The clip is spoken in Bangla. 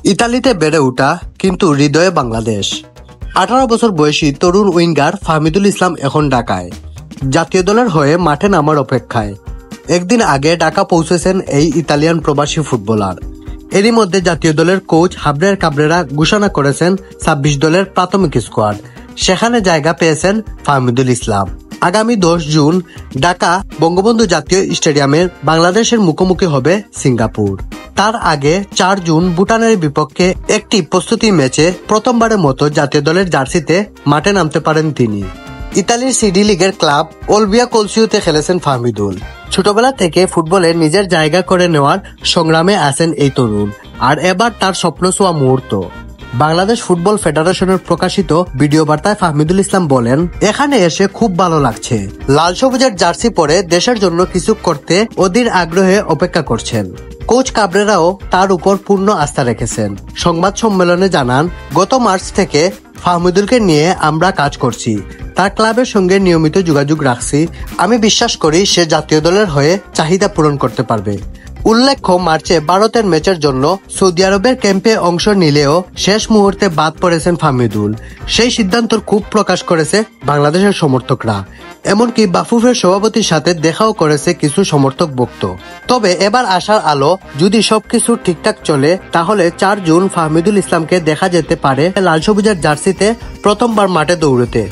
ইতালিতে বেড়ে ওঠা কিন্তু হৃদয়ে বাংলাদেশ। 18 বছর বয়সী তরুণ উইঙ্গার ফাহমিদুল ইসলাম এখন ঢাকায় জাতীয় দলের হয়ে মাঠে নামার অপেক্ষায়। একদিন আগে ঢাকা পৌঁছেছেন এই ইতালিয়ান প্রবাসী ফুটবলার। এরই মধ্যে জাতীয় দলের কোচ হাবরের কাবরেরা ঘোষণা করেছেন 26 দলের প্রাথমিক স্কোয়াড। সেখানে জায়গা পেয়েছেন ফাহমিদুল ইসলাম। আগামী 10 জুন ঢাকা বঙ্গবন্ধু জাতীয় স্টেডিয়ামে বাংলাদেশের মুখোমুখি হবে সিঙ্গাপুর। তার আগে 4 জুন ভুটানের বিপক্ষে একটি প্রস্তুতি ম্যাচে প্রথমবারের মতো জাতীয় দলের জার্সিতে মাঠে নামতে পারেন তিনি। ইতালির সিডি লিগের ক্লাব ওলভিয়া কলসিওতে খেলেছেন ফাহমিদুল। ছোটবেলা থেকে ফুটবলে নিজের জায়গা করে নেওয়ার সংগ্রামে আছেন এই তরুণ, আর এবার তার স্বপ্ন ছোঁয়া মুহূর্ত। বাংলাদেশ ফুটবল ফেডারেশনের প্রকাশিত ভিডিও বার্তায় ফাহমিদুল ইসলাম বলেন, এখানে এসে খুব ভালো লাগছে। লাল সবুজের জার্সি পরে দেশের জন্য কিছু করতে অধীর আগ্রহে অপেক্ষা করছেন। কোচ কাবরেরাও তার উপর পূর্ণ আস্থা রেখেছেন। সংবাদ সম্মেলনে জানান, গত মার্চ থেকে ফাহমিদুলকে নিয়ে আমরা কাজ করছি। তার ক্লাবের সঙ্গে নিয়মিত যোগাযোগ রাখছি। আমি বিশ্বাস করি সে জাতীয় দলের হয়ে চাহিদা পূরণ করতে পারবে। উল্লেখ্য, মার্চে ভারতের ম্যাচের জন্য সৌদি আরবের ক্যাম্পে অংশ নিলেও শেষ মুহূর্তে বাদ পড়েছেন ফাহমিদুল। সেই সিদ্ধান্তর ক্ষোভ প্রকাশ করেছে বাংলাদেশের সমর্থকরা। এমনকি বাফুফের সভাপতির সাথে দেখাও করেছে কিছু সমর্থক ভক্ত। তবে এবার আশার আলো, যদি সবকিছু ঠিকঠাক চলে তাহলে 4 জুন ফাহমিদুল ইসলামকে দেখা যেতে পারে লাল সবুজের জার্সিতে প্রথমবার মাঠে দৌড়তে।